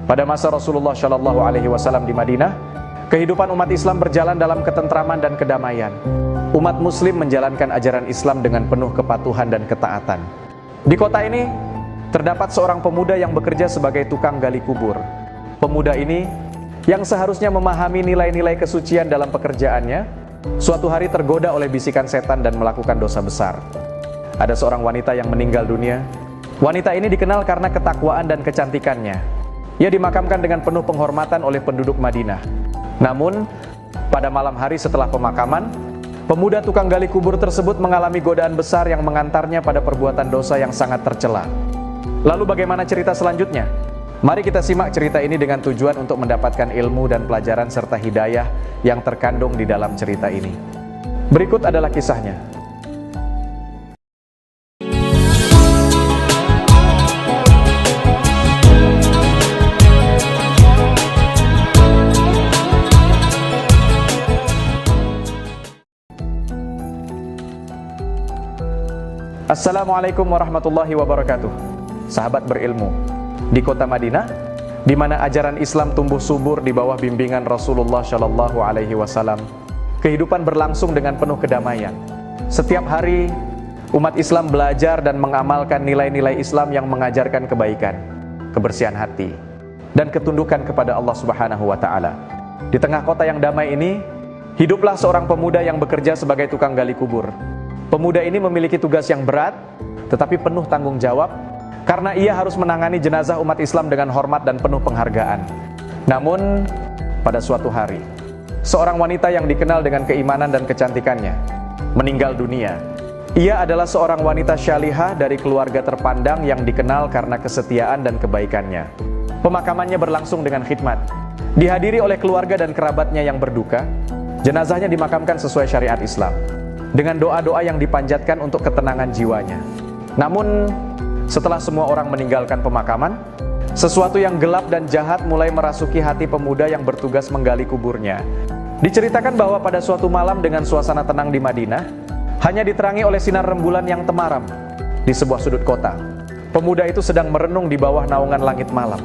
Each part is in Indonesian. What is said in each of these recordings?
Pada masa Rasulullah Shallallahu Alaihi Wasallam di Madinah, kehidupan umat Islam berjalan dalam ketentraman dan kedamaian. Umat Muslim menjalankan ajaran Islam dengan penuh kepatuhan dan ketaatan. Di kota ini terdapat seorang pemuda yang bekerja sebagai tukang gali kubur. Pemuda ini yang seharusnya memahami nilai-nilai kesucian dalam pekerjaannya, suatu hari tergoda oleh bisikan setan dan melakukan dosa besar. Ada seorang wanita yang meninggal dunia. Wanita ini dikenal karena ketakwaan dan kecantikannya. Ia dimakamkan dengan penuh penghormatan oleh penduduk Madinah. Namun, pada malam hari setelah pemakaman, pemuda tukang gali kubur tersebut mengalami godaan besar yang mengantarnya pada perbuatan dosa yang sangat tercela. Lalu bagaimana cerita selanjutnya? Mari kita simak cerita ini dengan tujuan untuk mendapatkan ilmu dan pelajaran serta hidayah yang terkandung di dalam cerita ini. Berikut adalah kisahnya. Assalamualaikum warahmatullahi wabarakatuh. Sahabat berilmu, di kota Madinah, di mana ajaran Islam tumbuh subur di bawah bimbingan Rasulullah Shallallahu Alaihi Wasallam, kehidupan berlangsung dengan penuh kedamaian. Setiap hari, umat Islam belajar dan mengamalkan nilai-nilai Islam yang mengajarkan kebaikan, kebersihan hati, dan ketundukan kepada Allah Subhanahu Wa Taala. Di tengah kota yang damai ini, hiduplah seorang pemuda yang bekerja sebagai tukang gali kubur. Pemuda ini memiliki tugas yang berat, tetapi penuh tanggung jawab, karena ia harus menangani jenazah umat Islam dengan hormat dan penuh penghargaan. Namun, pada suatu hari, seorang wanita yang dikenal dengan keimanan dan kecantikannya meninggal dunia. Ia adalah seorang wanita syalihah dari keluarga terpandang yang dikenal karena kesetiaan dan kebaikannya. Pemakamannya berlangsung dengan khidmat. Dihadiri oleh keluarga dan kerabatnya yang berduka, jenazahnya dimakamkan sesuai syariat Islam, dengan doa-doa yang dipanjatkan untuk ketenangan jiwanya. Namun, setelah semua orang meninggalkan pemakaman, sesuatu yang gelap dan jahat mulai merasuki hati pemuda yang bertugas menggali kuburnya. Diceritakan bahwa pada suatu malam dengan suasana tenang di Madinah, hanya diterangi oleh sinar rembulan yang temaram di sebuah sudut kota. Pemuda itu sedang merenung di bawah naungan langit malam.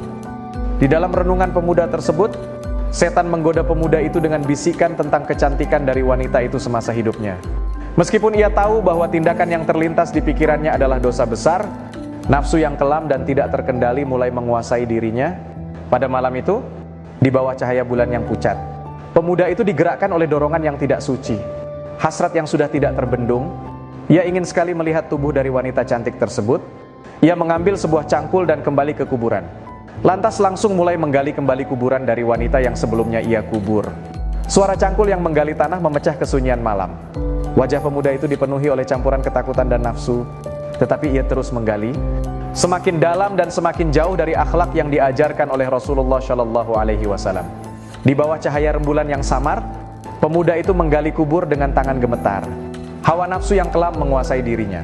Di dalam renungan pemuda tersebut, setan menggoda pemuda itu dengan bisikan tentang kecantikan dari wanita itu semasa hidupnya. Meskipun ia tahu bahwa tindakan yang terlintas di pikirannya adalah dosa besar, nafsu yang kelam dan tidak terkendali mulai menguasai dirinya. Pada malam itu, di bawah cahaya bulan yang pucat, pemuda itu digerakkan oleh dorongan yang tidak suci, hasrat yang sudah tidak terbendung. Ia ingin sekali melihat tubuh dari wanita cantik tersebut. Ia mengambil sebuah cangkul dan kembali ke kuburan. Lantas langsung mulai menggali kembali kuburan dari wanita yang sebelumnya ia kubur. Suara cangkul yang menggali tanah memecah kesunyian malam. Wajah pemuda itu dipenuhi oleh campuran ketakutan dan nafsu, tetapi ia terus menggali, semakin dalam dan semakin jauh dari akhlak yang diajarkan oleh Rasulullah Shallallahu Alaihi Wasallam. Di bawah cahaya rembulan yang samar, pemuda itu menggali kubur dengan tangan gemetar. Hawa nafsu yang kelam menguasai dirinya,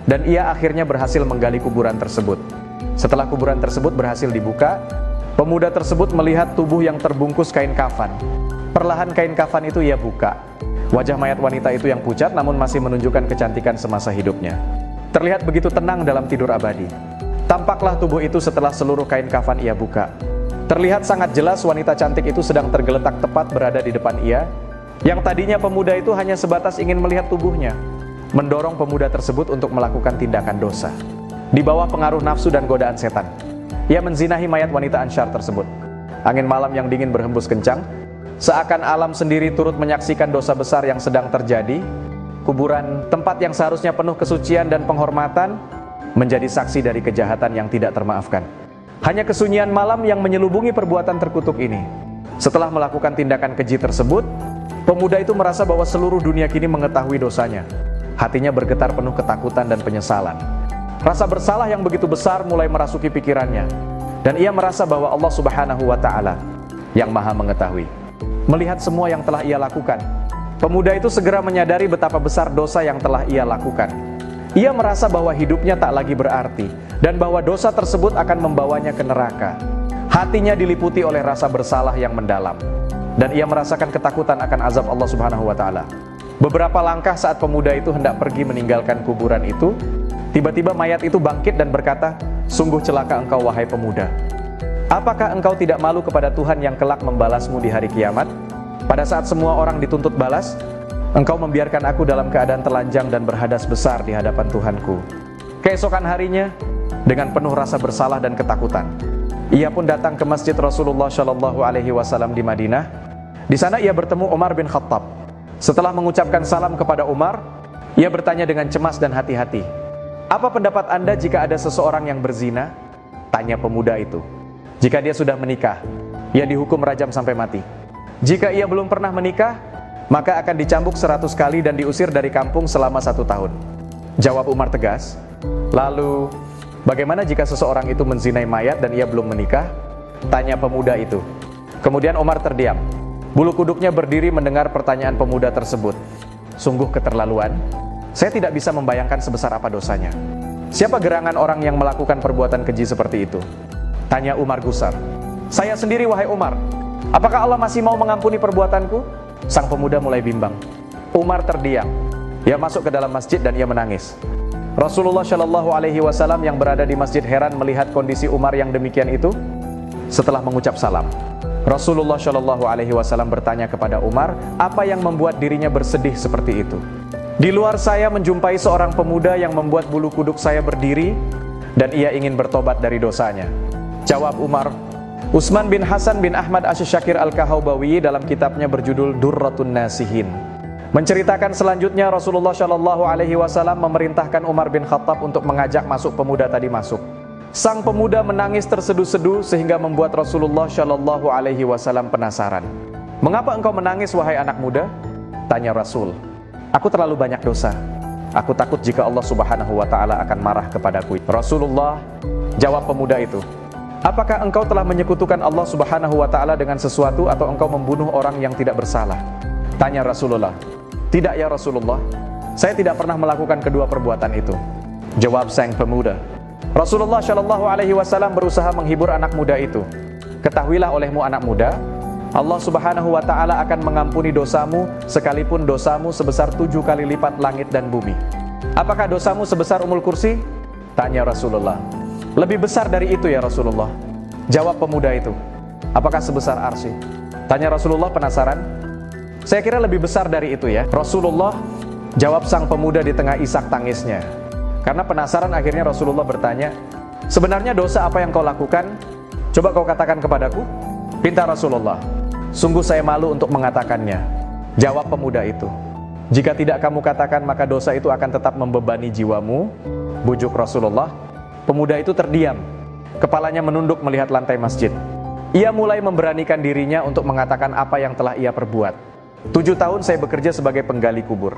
dan ia akhirnya berhasil menggali kuburan tersebut. Setelah kuburan tersebut berhasil dibuka, pemuda tersebut melihat tubuh yang terbungkus kain kafan. Perlahan kain kafan itu ia buka. Wajah mayat wanita itu yang pucat namun masih menunjukkan kecantikan semasa hidupnya terlihat begitu tenang dalam tidur abadi. Tampaklah tubuh itu setelah seluruh kain kafan ia buka. Terlihat sangat jelas wanita cantik itu sedang tergeletak tepat berada di depan ia. Yang tadinya pemuda itu hanya sebatas ingin melihat tubuhnya, mendorong pemuda tersebut untuk melakukan tindakan dosa. Di bawah pengaruh nafsu dan godaan setan, ia menzinahi mayat wanita ansyar tersebut. Angin malam yang dingin berhembus kencang, seakan alam sendiri turut menyaksikan dosa besar yang sedang terjadi. Kuburan, tempat yang seharusnya penuh kesucian dan penghormatan, menjadi saksi dari kejahatan yang tidak termaafkan. Hanya kesunyian malam yang menyelubungi perbuatan terkutuk ini. Setelah melakukan tindakan keji tersebut, pemuda itu merasa bahwa seluruh dunia kini mengetahui dosanya. Hatinya bergetar penuh ketakutan dan penyesalan. Rasa bersalah yang begitu besar mulai merasuki pikirannya, dan ia merasa bahwa Allah Subhanahu wa Ta'ala yang Maha Mengetahui melihat semua yang telah ia lakukan. Pemuda itu segera menyadari betapa besar dosa yang telah ia lakukan. Ia merasa bahwa hidupnya tak lagi berarti, dan bahwa dosa tersebut akan membawanya ke neraka. Hatinya diliputi oleh rasa bersalah yang mendalam, dan ia merasakan ketakutan akan azab Allah Subhanahu wa Ta'ala. Beberapa langkah saat pemuda itu hendak pergi meninggalkan kuburan itu, tiba-tiba mayat itu bangkit dan berkata, "Sungguh celaka engkau wahai pemuda. Apakah engkau tidak malu kepada Tuhan yang kelak membalasmu di hari kiamat? Pada saat semua orang dituntut balas, engkau membiarkan aku dalam keadaan telanjang dan berhadas besar di hadapan Tuhanku. Keesokan harinya, dengan penuh rasa bersalah dan ketakutan, ia pun datang ke masjid Rasulullah Shallallahu Alaihi Wasallam di Madinah. Di sana ia bertemu Umar bin Khattab. Setelah mengucapkan salam kepada Umar, ia bertanya dengan cemas dan hati-hati, "Apa pendapat Anda jika ada seseorang yang berzina?" Tanya pemuda itu. "Jika dia sudah menikah, ia dihukum rajam sampai mati. Jika ia belum pernah menikah, maka akan dicambuk 100 kali dan diusir dari kampung selama 1 tahun." Jawab Umar tegas. "Lalu, bagaimana jika seseorang itu menzinai mayat dan ia belum menikah?" Tanya pemuda itu. Kemudian Umar terdiam. Bulu kuduknya berdiri mendengar pertanyaan pemuda tersebut. Sungguh keterlaluan. Saya tidak bisa membayangkan sebesar apa dosanya. Siapa gerangan orang yang melakukan perbuatan keji seperti itu? Tanya Umar gusar. "Saya sendiri, wahai Umar. Apakah Allah masih mau mengampuni perbuatanku?" Sang pemuda mulai bimbang. Umar terdiam. Ia masuk ke dalam masjid dan ia menangis. Rasulullah Shallallahu Alaihi Wasallam yang berada di masjid heran melihat kondisi Umar yang demikian itu. Setelah mengucap salam, Rasulullah Shallallahu Alaihi Wasallam bertanya kepada Umar, apa yang membuat dirinya bersedih seperti itu. "Di luar saya menjumpai seorang pemuda yang membuat bulu kuduk saya berdiri dan ia ingin bertobat dari dosanya." Jawab Umar. Utsman bin Hasan bin Ahmad Asy-Syakir Al-Kahaubawi dalam kitabnya berjudul Durratun Nasihin menceritakan selanjutnya Rasulullah Shallallahu Alaihi Wasallam memerintahkan Umar bin Khattab untuk mengajak masuk pemuda tadi masuk. Sang pemuda menangis terseduh-seduh sehingga membuat Rasulullah Shallallahu Alaihi Wasallam penasaran. "Mengapa engkau menangis, wahai anak muda?" Tanya Rasul. "Aku terlalu banyak dosa. Aku takut jika Allah Subhanahu wa Ta'ala akan marah kepadaku." Rasulullah, jawab pemuda itu, "Apakah engkau telah menyekutukan Allah Subhanahu wa Ta'ala dengan sesuatu atau engkau membunuh orang yang tidak bersalah?" Tanya Rasulullah. "Tidak ya Rasulullah, saya tidak pernah melakukan kedua perbuatan itu." Jawab sang pemuda. Rasulullah Shallallahu Alaihi Wasallam berusaha menghibur anak muda itu. "Ketahuilah olehmu anak muda, Allah Subhanahu wa Ta'ala akan mengampuni dosamu sekalipun dosamu sebesar 7 kali lipat langit dan bumi." "Apakah dosamu sebesar Ummul Kursi?" Tanya Rasulullah. "Lebih besar dari itu ya Rasulullah." Jawab pemuda itu. "Apakah sebesar Arsy?" Tanya Rasulullah penasaran. "Saya kira lebih besar dari itu ya Rasulullah." Jawab sang pemuda di tengah isak tangisnya. Karena penasaran akhirnya Rasulullah bertanya, "Sebenarnya dosa apa yang kau lakukan? Coba kau katakan kepadaku." Pinta Rasulullah. "Sungguh saya malu untuk mengatakannya." Jawab pemuda itu. "Jika tidak kamu katakan maka dosa itu akan tetap membebani jiwamu." Bujuk Rasulullah. Pemuda itu terdiam. Kepalanya menunduk melihat lantai masjid. Ia mulai memberanikan dirinya untuk mengatakan apa yang telah ia perbuat. 7 tahun saya bekerja sebagai penggali kubur.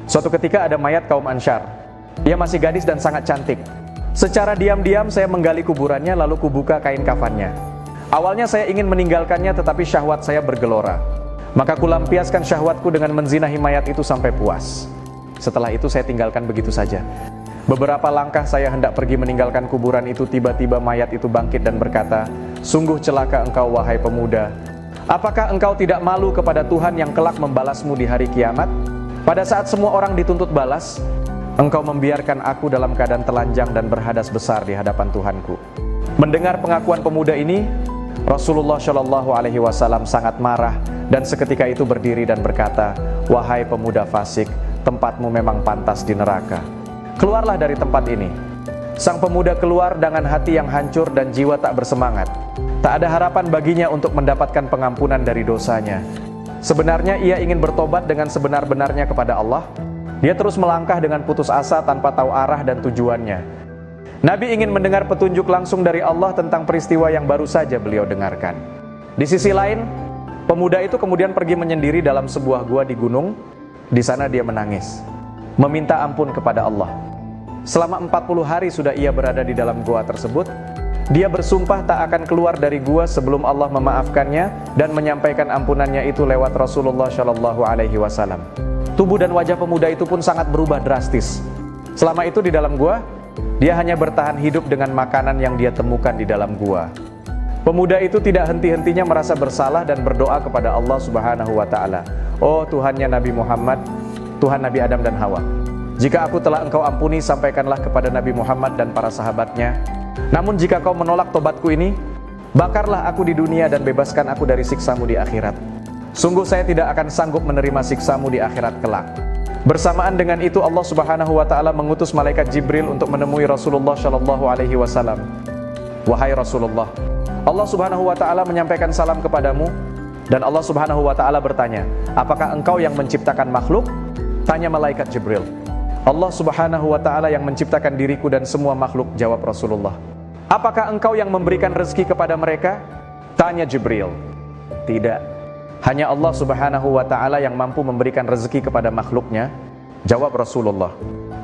Suatu ketika ada mayat kaum Ansyar. Ia masih gadis dan sangat cantik. Secara diam-diam saya menggali kuburannya lalu kubuka kain kafannya. Awalnya saya ingin meninggalkannya tetapi syahwat saya bergelora. Maka kulampiaskan syahwatku dengan menzinahi mayat itu sampai puas. Setelah itu saya tinggalkan begitu saja. Beberapa langkah saya hendak pergi meninggalkan kuburan itu, tiba-tiba mayat itu bangkit dan berkata, "Sungguh celaka engkau wahai pemuda. Apakah engkau tidak malu kepada Tuhan yang kelak membalasmu di hari kiamat? Pada saat semua orang dituntut balas, engkau membiarkan aku dalam keadaan telanjang dan berhadas besar di hadapan Tuhanku." Mendengar pengakuan pemuda ini, Rasulullah Shallallahu Alaihi Wasallam sangat marah dan seketika itu berdiri dan berkata, "Wahai pemuda fasik, tempatmu memang pantas di neraka. Keluarlah dari tempat ini." Sang pemuda keluar dengan hati yang hancur dan jiwa tak bersemangat. Tak ada harapan baginya untuk mendapatkan pengampunan dari dosanya. Sebenarnya ia ingin bertobat dengan sebenar-benarnya kepada Allah. Dia terus melangkah dengan putus asa tanpa tahu arah dan tujuannya. Nabi ingin mendengar petunjuk langsung dari Allah tentang peristiwa yang baru saja beliau dengarkan. Di sisi lain, pemuda itu kemudian pergi menyendiri dalam sebuah gua di gunung. Di sana dia menangis, meminta ampun kepada Allah. Selama 40 hari sudah ia berada di dalam gua tersebut. Dia bersumpah tak akan keluar dari gua sebelum Allah memaafkannya dan menyampaikan ampunannya itu lewat Rasulullah Shallallahu Alaihi Wasallam. Tubuh dan wajah pemuda itu pun sangat berubah drastis. Selama itu di dalam gua, dia hanya bertahan hidup dengan makanan yang dia temukan di dalam gua. Pemuda itu tidak henti-hentinya merasa bersalah dan berdoa kepada Allah Subhanahu wa Ta'ala. "Oh Tuhannya Nabi Muhammad, Tuhan Nabi Adam dan Hawa, jika aku telah engkau ampuni, sampaikanlah kepada Nabi Muhammad dan para sahabatnya. Namun jika kau menolak tobatku ini, Bakarlah aku di dunia dan bebaskan aku dari siksamu di akhirat. Sungguh saya tidak akan sanggup menerima siksamu di akhirat kelak. Bersamaan dengan itu Allah Subhanahu wa taala mengutus malaikat Jibril untuk menemui Rasulullah Shallallahu alaihi wasallam. Wahai Rasulullah, Allah Subhanahu wa taala menyampaikan salam kepadamu, dan Allah Subhanahu wa taala bertanya, apakah engkau yang menciptakan makhluk? Tanya malaikat Jibril. Allah Subhanahu wa taala yang menciptakan diriku dan semua makhluk, jawab Rasulullah. Apakah engkau yang memberikan rezeki kepada mereka? Tanya Jibril. Tidak, hanya Allah Subhanahu wa ta'ala yang mampu memberikan rezeki kepada makhluknya, jawab Rasulullah.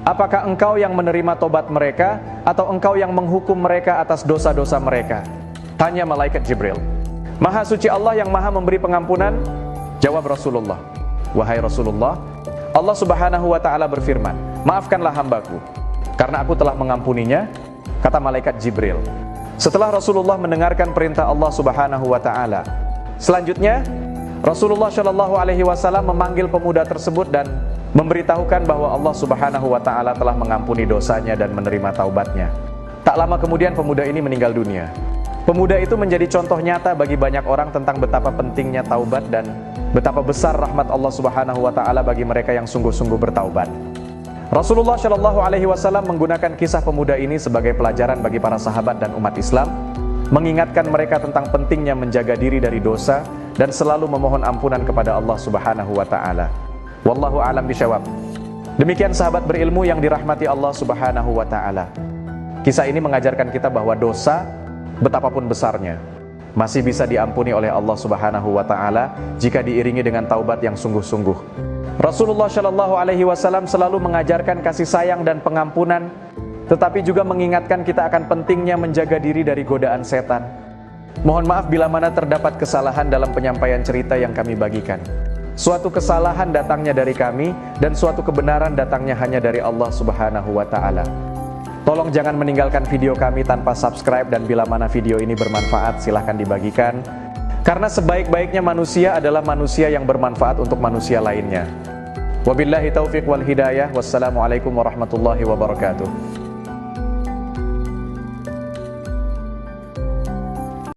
Apakah engkau yang menerima tobat mereka, atau engkau yang menghukum mereka atas dosa-dosa mereka? Tanya malaikat Jibril. Maha suci Allah yang maha memberi pengampunan, jawab Rasulullah. Wahai Rasulullah, Allah Subhanahu wa ta'ala berfirman, maafkanlah hambaku, karena aku telah mengampuninya, kata malaikat Jibril. Setelah Rasulullah mendengarkan perintah Allah Subhanahu wa ta'ala, selanjutnya Rasulullah Shallallahu alaihi wasallam memanggil pemuda tersebut dan memberitahukan bahwa Allah Subhanahu wa ta'ala telah mengampuni dosanya dan menerima taubatnya. Tak lama kemudian pemuda ini meninggal dunia. Pemuda itu menjadi contoh nyata bagi banyak orang tentang betapa pentingnya taubat dan betapa besar rahmat Allah Subhanahu wa ta'ala bagi mereka yang sungguh-sungguh bertaubat. Rasulullah Shallallahu alaihi wasallam menggunakan kisah pemuda ini sebagai pelajaran bagi para sahabat dan umat Islam, mengingatkan mereka tentang pentingnya menjaga diri dari dosa dan selalu memohon ampunan kepada Allah Subhanahu wa ta'ala. Wallahu a'lam bishawab. Demikian sahabat berilmu yang dirahmati Allah Subhanahu wa ta'ala. Kisah ini mengajarkan kita bahwa dosa, betapapun besarnya, masih bisa diampuni oleh Allah Subhanahu wa ta'ala jika diiringi dengan taubat yang sungguh-sungguh. Rasulullah Shallallahu alaihi wasallam selalu mengajarkan kasih sayang dan pengampunan, tetapi juga mengingatkan kita akan pentingnya menjaga diri dari godaan setan. Mohon maaf bila mana terdapat kesalahan dalam penyampaian cerita yang kami bagikan. Suatu kesalahan datangnya dari kami, dan suatu kebenaran datangnya hanya dari Allah Subhanahu wa ta'ala. Tolong jangan meninggalkan video kami tanpa subscribe, dan bila mana video ini bermanfaat silahkan dibagikan. Karena sebaik-baiknya manusia adalah manusia yang bermanfaat untuk manusia lainnya. Wabillahi taufiq wal hidayah. Wassalamualaikum warahmatullahi wabarakatuh.